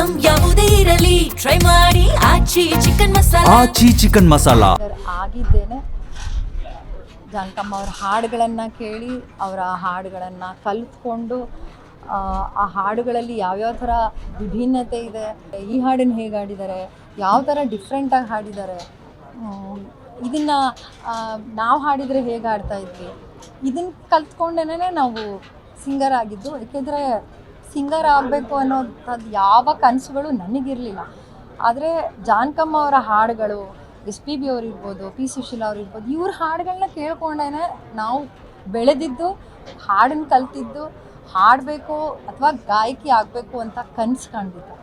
Item ಯಾವುದೇ ಇರಲಿ try ಮಾಡಿ ಆಚಿ ಚಿಕನ್ ಮಸಾಲಾ. ಆಚಿ ಚಿಕನ್ ಮಸಾಲಾ ಆಗಿದ್ದೇನೆ. ಜಾನಕಮ್ಮ ಅವರ ಹಾಡುಗಳನ್ನು ಕೇಳಿ ಅವರ ಹಾಡುಗಳನ್ನು ಕಲಿತ್ಕೊಂಡು ಆ ಹಾಡುಗಳಲ್ಲಿ ಯಾವ್ಯಾವ ಥರ ವಿಭಿನ್ನತೆ ಇದೆ, ಈ ಹಾಡನ್ನು ಹೇಗೆ ಹಾಡಿದ್ದಾರೆ, ಯಾವ ಥರ ಡಿಫ್ರೆಂಟಾಗಿ ಹಾಡಿದ್ದಾರೆ, ಇದನ್ನು ನಾವು ಹಾಡಿದರೆ ಹೇಗೆ ಹಾಡ್ತಾ ಇದ್ವಿ, ಇದನ್ನು ಕಲ್ತ್ಕೊಂಡೇ ನಾವು ಸಿಂಗರ್ ಆಗಿದ್ದು. ಏಕೆಂದರೆ ಸಿಂಗರ್ ಆಗಬೇಕು ಅನ್ನೋಂಥದ್ದು ಯಾವ ಕನಸುಗಳು ನನಗಿರಲಿಲ್ಲ. ಆದರೆ ಜಾನಕಮ್ಮ ಅವರ ಹಾಡುಗಳು, SPB ಅವ್ರು ಇರ್ಬೋದು, P. ಸುಶೀಲಾ ಅವ್ರು ಇರ್ಬೋದು, ಇವ್ರ ಹಾಡುಗಳನ್ನ ಕೇಳ್ಕೊಂಡೇ ನಾವು ಬೆಳೆದಿದ್ದು, ಹಾಡನ್ನು ಕಲ್ತಿದ್ದು, ಹಾಡಬೇಕು ಅಥವಾ ಗಾಯಕಿ ಆಗಬೇಕು ಅಂತ ಕನಸು ಕಂಡಿದ್ದು.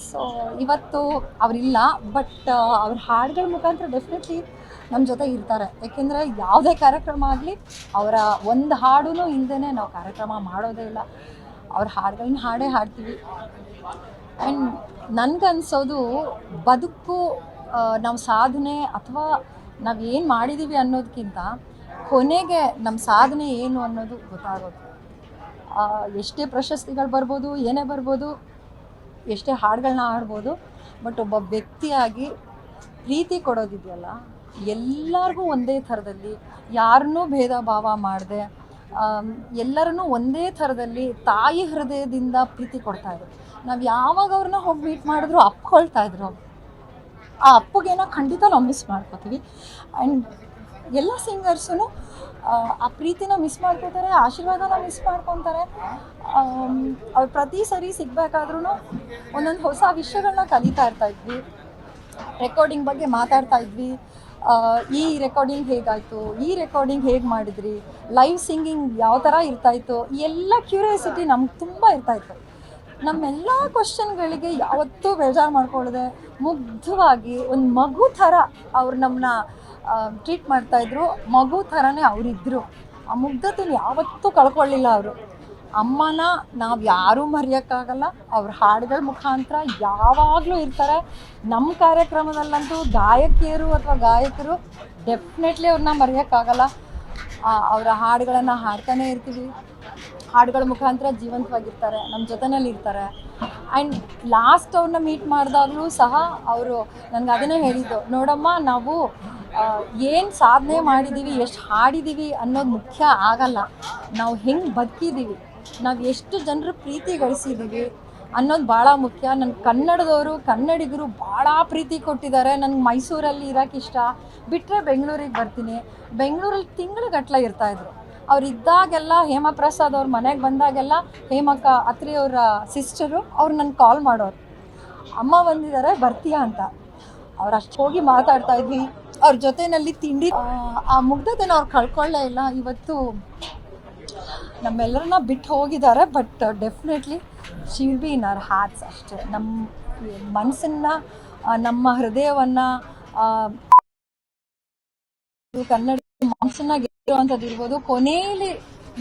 ಸೊ ಇವತ್ತು ಅವರಿಲ್ಲ, ಬಟ್ ಅವ್ರ ಹಾಡುಗಳ ಮುಖಾಂತರ ಡೆಫಿನೆಟ್ಲಿ ನಮ್ಮ ಜೊತೆ ಇರ್ತಾರೆ. ಏಕೆಂದರೆ ಯಾವುದೇ ಕಾರ್ಯಕ್ರಮ ಆಗಲಿ ಅವರ ಒಂದು ಹಾಡೂ ಇಲ್ಲದೇ ನಾವು ಕಾರ್ಯಕ್ರಮ ಮಾಡೋದೇ ಇಲ್ಲ. ಅವ್ರ ಹಾಡುಗಳನ್ನ ಹಾಡ್ತೀವಿ. ಆ್ಯಂಡ್ ನನಗನ್ಸೋದು ಬದುಕು ನಾವು ಸಾಧನೆ ಅಥವಾ ನಾವು ಏನು ಮಾಡಿದ್ದೀವಿ ಅನ್ನೋದಕ್ಕಿಂತ ಕೊನೆಗೆ ನಮ್ಮ ಸಾಧನೆ ಏನು ಅನ್ನೋದು ಗೊತ್ತಾಗೋದು. ಎಷ್ಟೇ ಪ್ರಶಸ್ತಿಗಳು ಬರ್ಬೋದು, ಏನೇ ಬರ್ಬೋದು, ಎಷ್ಟೇ ಹಾಡುಗಳನ್ನ ಹಾಡ್ಬೋದು, ಬಟ್ ಒಬ್ಬ ವ್ಯಕ್ತಿಯಾಗಿ ಪ್ರೀತಿ ಕೊಡೋದಿದೆಯಲ್ಲ, ಎಲ್ಲರಿಗೂ ಒಂದೇ ಥರದಲ್ಲಿ, ಯಾರನ್ನೂ ಭೇದ ಭಾವ ಮಾಡದೆ ಎಲ್ಲರನ್ನೂ ಒಂದೇ ಥರದಲ್ಲಿ ತಾಯಿ ಹೃದಯದಿಂದ ಪ್ರೀತಿ ಕೊಡ್ತಾಯಿದ್ರು. ನಾವು ಯಾವಾಗ ಅವ್ರನ್ನ ಹೋಗಿ ಮೀಟ್ ಮಾಡಿದ್ರು ಅಪ್ಕೊಳ್ತಾಯಿದ್ರು. ಆ ಅಪ್ಪುಗೇನೋ ಖಂಡಿತ ನಾವು ಮಿಸ್ ಮಾಡ್ಕೋತೀವಿ. ಆ್ಯಂಡ್ ಎಲ್ಲ ಸಿಂಗರ್ಸೂ ಆ ಪ್ರೀತಿನ ಮಿಸ್ ಮಾಡ್ಕೋತಾರೆ, ಆಶೀರ್ವಾದನ ಮಿಸ್ ಮಾಡ್ಕೊತಾರೆ. ಅವ್ರು ಪ್ರತಿ ಸರಿ ಸಿಗಬೇಕಾದ್ರೂ ಒಂದೊಂದು ಹೊಸ ವಿಷಯಗಳನ್ನ ಕಲಿತಾ ಇರ್ತಾಯಿದ್ವಿ. ರೆಕಾರ್ಡಿಂಗ್ ಬಗ್ಗೆ ಮಾತಾಡ್ತಾ ಇದ್ವಿ. ಈ ರೆಕಾರ್ಡಿಂಗ್ ಹೇಗಾಯಿತು, ಈ ರೆಕಾರ್ಡಿಂಗ್ ಹೇಗೆ ಮಾಡಿದ್ರಿ, ಲೈವ್ ಸಿಂಗಿಂಗ್ ಯಾವ ಥರ ಇರ್ತಾಯಿತ್ತು, ಎಲ್ಲ ಕ್ಯೂರಿಯಾಸಿಟಿ ನಮ್ಗೆ ತುಂಬ ಇರ್ತಾಯಿತ್ತು. ನಮ್ಮೆಲ್ಲ ಕ್ವಶನ್ಗಳಿಗೆ ಯಾವತ್ತೂ ಬೇಜಾರು ಮಾಡ್ಕೊಳ್ಳದೆ ಮುಗ್ಧವಾಗಿ ಒಂದು ಮಗು ಥರ ಅವ್ರು ನಮ್ಮನ್ನ ಟ್ರೀಟ್ ಮಾಡ್ತಾಯಿದ್ರು. ಮಗು ಥರನೇ ಅವರಿದ್ದರು. ಆ ಮುಗ್ಧತೆನ ಯಾವತ್ತೂ ಕಳ್ಕೊಳ್ಳಿಲ್ಲ ಅವರು. ಅಮ್ಮನ ನಾವು ಯಾರೂ ಮರೆಯೋಕ್ಕಾಗಲ್ಲ. ಅವ್ರ ಹಾಡುಗಳ ಮುಖಾಂತರ ಯಾವಾಗಲೂ ಇರ್ತಾರೆ. ನಮ್ಮ ಕಾರ್ಯಕ್ರಮದಲ್ಲಂತೂ ಗಾಯಕಿಯರು ಅಥವಾ ಗಾಯಕರು ಡೆಫಿನೆಟ್ಲಿ ಅವ್ರನ್ನ ಮರೆಯೋಕ್ಕಾಗಲ್ಲ. ಅವರ ಹಾಡುಗಳನ್ನು ಹಾಡ್ತಾನೇ ಇರ್ತೀವಿ. ಹಾಡುಗಳ ಮುಖಾಂತರ ಜೀವಂತವಾಗಿರ್ತಾರೆ, ನಮ್ಮ ಜೊತೆಯಲ್ಲಿ ಇರ್ತಾರೆ. ಆ್ಯಂಡ್ ಲಾಸ್ಟ್ ಅವ್ರನ್ನ ಮೀಟ್ ಮಾಡಿದಾಗಲೂ ಸಹ ಅವರು ನನಗೆ ಅದನ್ನೇ ಹೇಳಿದ್ದು, ನೋಡಮ್ಮ ನಾವು ಏನು ಸಾಧನೆ ಮಾಡಿದ್ದೀವಿ, ಎಷ್ಟು ಹಾಡಿದ್ದೀವಿ ಅನ್ನೋದು ಮುಖ್ಯ ಆಗಲ್ಲ, ನಾವು ಹೆಂಗೆ ಬದುಕಿದ್ದೀವಿ, ನಾವು ಎಷ್ಟು ಜನರು ಪ್ರೀತಿ ಗಳಿಸಿದ್ದೀವಿ ಅನ್ನೋದು ಭಾಳ ಮುಖ್ಯ. ನನ್ನ ಕನ್ನಡದವರು, ಕನ್ನಡಿಗರು ಭಾಳ ಪ್ರೀತಿ ಕೊಟ್ಟಿದ್ದಾರೆ. ನನಗೆ ಮೈಸೂರಲ್ಲಿ ಇರೋಕ್ಕೆ ಇಷ್ಟ, ಬಿಟ್ಟರೆ ಬೆಂಗಳೂರಿಗೆ ಬರ್ತೀನಿ. ಬೆಂಗಳೂರಲ್ಲಿ ತಿಂಗಳುಗಟ್ಟಲೆ ಇರ್ತಾಯಿದ್ರು. ಅವ್ರು ಇದ್ದಾಗೆಲ್ಲ ಹೇಮಪ್ರಸಾದ್ ಅವ್ರ ಮನೆಗೆ ಬಂದಾಗೆಲ್ಲ ಹೇಮಕ್ಕ ಅತ್ರಿ ಅವರ ಸಿಸ್ಟರು ಅವ್ರು ನನಗೆ ಕಾಲ್ ಮಾಡೋರು, ಅಮ್ಮ ಬಂದಿದ್ದಾರೆ ಬರ್ತೀಯಾ ಅಂತ. ಅವ್ರು ಅಷ್ಟು ಹೋಗಿ ಮಾತಾಡ್ತಾಯಿದ್ವಿ, ಅವ್ರ ಜೊತೆಯಲ್ಲಿ ತಿಂಡಿ. ಆ ಮುಗ್ಧತೆನ ಅವ್ರು ಕಳ್ಕೊಳ್ಳೇ ಇಲ್ಲ. ಇವತ್ತು ನಮ್ಮೆಲ್ಲರನ್ನ ಬಿಟ್ಟು ಹೋಗಿದ್ದಾರೆ, but definitely she will be in our arts ಅಷ್ಟೇ. ನಮ್ಮ ಮನಸ್ಸನ್ನು, ನಮ್ಮ ಹೃದಯವನ್ನು, ಕನ್ನಡ ಮನಸ್ಸನ್ನ ಗೆಲ್ಲುವಂಥದ್ದು ಇರ್ಬೋದು. ಕೊನೆಯಲ್ಲಿ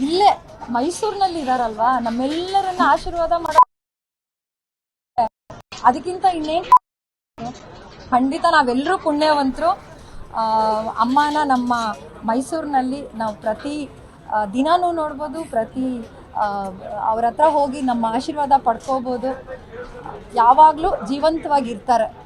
ಇಲ್ಲೇ ಮೈಸೂರಿನಲ್ಲಿ ಇದ್ದಾರಲ್ವಾ, ನಮ್ಮೆಲ್ಲರನ್ನ ಆಶೀರ್ವಾದ ಮಾಡೋ ಅದಕ್ಕಿಂತ ಇನ್ನೇನು. ಖಂಡಿತ ನಾವೆಲ್ಲರೂ ಪುಣ್ಯವಂತರು. ಅಮ್ಮನ ನಮ್ಮ ಮೈಸೂರಿನಲ್ಲಿ ನಾವು ಪ್ರತಿ ದಿನವೂ ನೋಡ್ಬೋದು, ಪ್ರತಿ ಅವ್ರ ಹತ್ರ ಹೋಗಿ ನಮ್ಮ ಆಶೀರ್ವಾದ ಪಡ್ಕೋಬೋದು. ಯಾವಾಗಲೂ ಜೀವಂತವಾಗಿರ್ತಾರೆ.